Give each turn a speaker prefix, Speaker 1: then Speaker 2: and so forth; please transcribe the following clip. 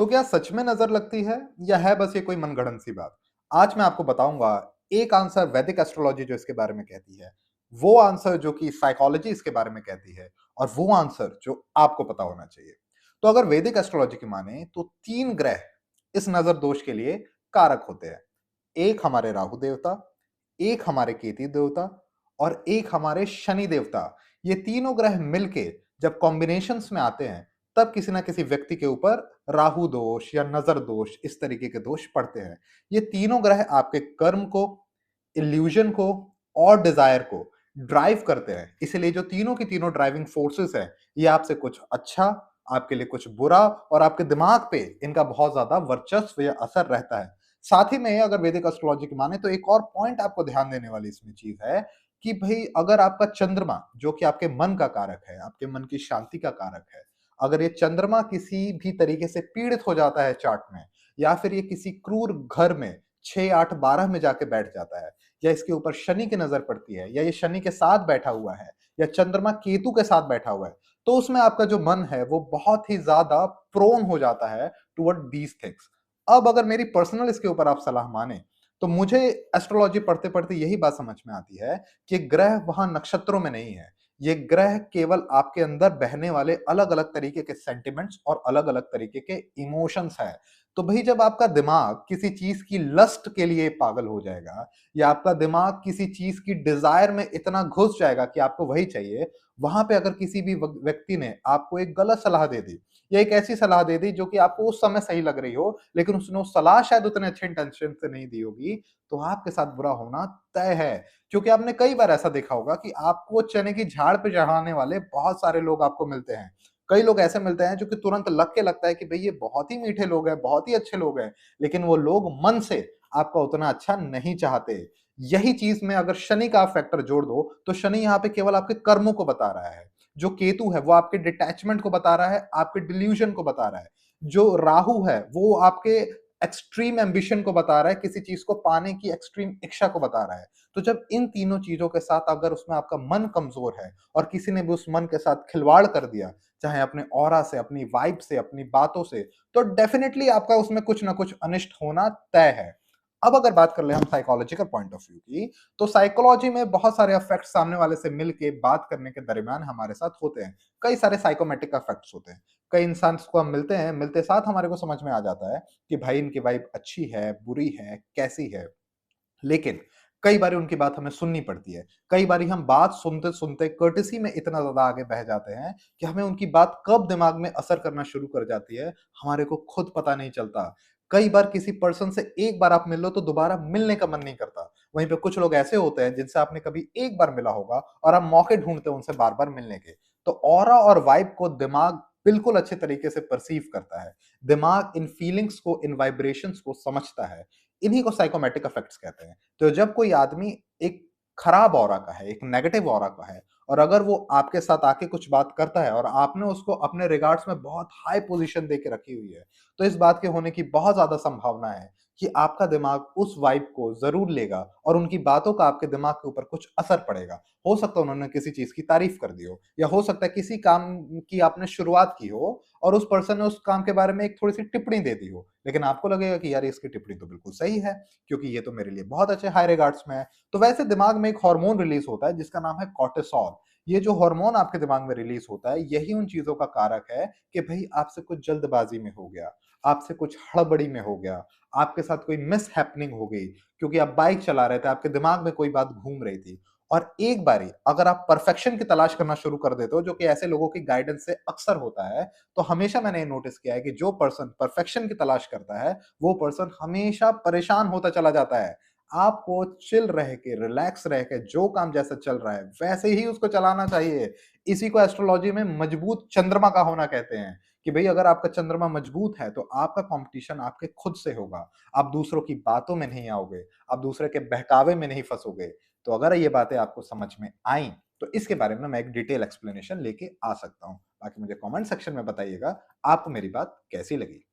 Speaker 1: तो क्या सच में नजर लगती है या है बस ये कोई मनगढ़ंत सी बात? आज मैं आपको बताऊंगा एक आंसर वैदिक एस्ट्रोलॉजी जो इसके बारे में कहती है, वो आंसर जो कि साइकोलॉजी इसके बारे में कहती है और वो आंसर जो आपको पता होना चाहिए। तो अगर वैदिक एस्ट्रोलॉजी की माने तो 3 ग्रह इस नजर दोष के लिए कारक होते हैं। एक हमारे राहु देवता, एक हमारे केतु देवता और एक हमारे शनि देवता। ये तीनों ग्रह मिलके जब कॉम्बिनेशंस में आते हैं, तब किसी ना किसी व्यक्ति के ऊपर राहु दोष या नजर दोष इस तरीके के दोष पड़ते हैं। ये तीनों ग्रह आपके कर्म को, इल्यूजन को और डिजायर को ड्राइव करते हैं। इसलिए जो तीनों की तीनों ड्राइविंग फोर्सेस हैं, ये आपसे कुछ अच्छा, आपके लिए कुछ बुरा और आपके दिमाग पे इनका बहुत ज्यादा वर्चस्व या असर रहता है। साथ ही में अगर वैदिक एस्ट्रोलॉजी की माने तो एक और पॉइंट आपको ध्यान देने वाली इसमें चीज है कि भाई अगर आपका चंद्रमा जो कि आपके मन का कारक है, आपके मन की शांति का कारक है, अगर ये चंद्रमा किसी भी तरीके से पीड़ित हो जाता है चार्ट में, या फिर ये किसी क्रूर घर में 6, 8, 12 में जाके बैठ जाता है, या इसके ऊपर शनि की नजर पड़ती है, या ये शनि के साथ बैठा हुआ है, या चंद्रमा केतु के साथ बैठा हुआ है, तो उसमें आपका जो मन है वो बहुत ही ज्यादा प्रोन हो जाता है टुवर्ड दीज थिंग्स। अब अगर मेरी पर्सनल इसके ऊपर आप सलाह माने, तो मुझे एस्ट्रोलॉजी पढ़ते पढ़ते यही बात समझ में आती है कि ग्रह वहां नक्षत्रों में नहीं है। ये ग्रह केवल आपके अंदर बहने वाले अलग अलग तरीके के सेंटिमेंट्स और अलग अलग तरीके के इमोशंस है। तो भाई जब आपका दिमाग किसी चीज की लस्ट के लिए पागल हो जाएगा, या आपका दिमाग किसी चीज की डिजायर में इतना घुस जाएगा कि आपको वही चाहिए, वहां पे अगर किसी भी व्यक्ति ने आपको एक गलत सलाह दे दी, या एक ऐसी सलाह दे दी जो कि आपको उस समय सही लग रही हो, लेकिन उसने वो सलाह शायद उतने अच्छे इंटेंशन से नहीं दी होगी, तो आपके साथ बुरा होना तय है। क्योंकि आपने कई बार ऐसा देखा होगा कि आपको चने की झाड़ पे चढ़ाने वाले बहुत सारे लोग आपको मिलते हैं। कई लोग ऐसे मिलते हैं जो कि तुरंत लग के लगता है कि भाई ये बहुत ही मीठे लोग हैं, बहुत ही अच्छे लोग हैं, लेकिन वो लोग मन से आपका उतना अच्छा नहीं चाहते। यही चीज में अगर शनि का आप फैक्टर जोड़ दो, तो शनि यहाँ पे केवल आपके कर्मों को बता रहा है। जो केतु है वो आपके डिटैचमेंट को बता रहा है, आपके डिल्यूजन को बता रहा है। जो राहु है वो आपके एक्सट्रीम एम्बिशन को बता रहा है, किसी चीज को पाने की एक्सट्रीम इच्छा को बता रहा है। तो जब इन तीनों चीजों के साथ अगर उसमें आपका मन कमजोर है और किसी ने भी उस मन के साथ खिलवाड़ कर दिया, चाहे अपने ऑरा से, अपनी वाइब से, अपनी बातों से, तो डेफिनेटली आपका उसमें कुछ ना कुछ अनिष्ट होना तय है। अब अगर बात कर ले हम साइकोलॉजिकल पॉइंट ऑफ व्यू की, तो साइकोलॉजी में बहुत सारे इफेक्ट सामने वाले से मिलके बात करने के दरमियान हमारे साथ होते हैं। कई सारे साइकोमेटिक इफेक्ट्स होते हैं। कई इंसान को हम मिलते हैं, मिलते साथ हमारे को समझ में आ जाता है कि भाई इनकी वाइब अच्छी है, बुरी है, कैसी है। लेकिन कई बारी उनकी बात हमें सुननी पड़ती है। कई बारी हम बात सुनते-सुनते कर्टेसी में इतना ज़्यादा आगे बह जाते हैं कि हमें उनकी बात कब दिमाग में असर करना शुरू कर जाती है, हमारे को खुद पता नहीं चलता। कई बार किसी पर्सन से एक बार आप मिल लो तो दोबारा मिलने का मन नहीं करता। वहीं पे कुछ लोग ऐसे होते हैं जिनसे आपने कभी एक बार मिला होगा और आप मौके ढूँढते हो उनसे बार-बार मिलने के। तो ऑरा और वाइब को दिमाग बिल्कुल अच्छे तरीके से परसीव करता है। दिमाग इन फीलिंग्स को, इन वाइब्रेशंस को समझता है। इन्हीं को साइकोमेटिक इफेक्ट्स कहते हैं। तो जब कोई आदमी एक खराब ऑरा का है, एक नेगेटिव ऑरा का है, और अगर वो आपके साथ आके कुछ बात करता है और आपने उसको अपने रिगार्ड्स में बहुत हाई पोजीशन दे के रखी हुई है, तो इस बात के होने की बहुत ज्यादा संभावना है कि आपका दिमाग उस वाइब को जरूर लेगा और उनकी बातों का आपके दिमाग के ऊपर कुछ असर पड़ेगा। हो सकता है उन्होंने किसी चीज की तारीफ कर दी हो, या हो सकता है किसी काम की आपने शुरुआत की हो और उस पर्सन ने उस काम के बारे में एक थोड़ी सी टिप्पणी दे दी हो, लेकिन आपको लगेगा कि यार इसकी टिप्पणी तो बिल्कुल सही है, क्योंकि ये तो मेरे लिए बहुत अच्छे हाई रिगार्ड्स में है। तो वैसे दिमाग में एक हार्मोन रिलीज होता है जिसका नाम है कॉर्टिसोल। ये जो हार्मोन आपके दिमाग में रिलीज होता है, यही उन चीजों का कारक है कि भाई आपसे कुछ जल्दबाजी में हो गया, आपसे कुछ हड़बड़ी में हो गया, आपके साथ कोई मिस हैपनिंग हो गई, क्योंकि आप बाइक चला रहे थे, आपके दिमाग में कोई बात घूम रही थी। और एक बारी अगर आप परफेक्शन की तलाश करना शुरू कर देते हो, जो कि ऐसे लोगों की गाइडेंस से अक्सर होता है, तो हमेशा मैंने ये नोटिस किया है कि जो पर्सन परफेक्शन की तलाश करता है, वो पर्सन हमेशा परेशान होता चला जाता है। आपको चिल रह के, रिलैक्स रह के, जो काम जैसा चल रहा है, वैसे ही उसको चलाना चाहिए। इसी को एस्ट्रोलॉजी में मजबूत चंद्रमा का होना कहते हैं, कि भई अगर आपका चंद्रमा मजबूत है, तो आपका कॉम्पिटिशन आपके खुद से होगा। आप दूसरों की बातों में नहीं आओगे, आप दूसरे के बहकावे में नहीं फँसोगे। तो अगर ये बातें आपको समझ में आईं, तो इसके बारे में मैं एक डिटेल एक्सप्लेनेशन लेके आ सकता हूँ। बाकी मुझे कमेंट सेक्शन में बताइएगा, आपको मेरी बात कैसी लगी?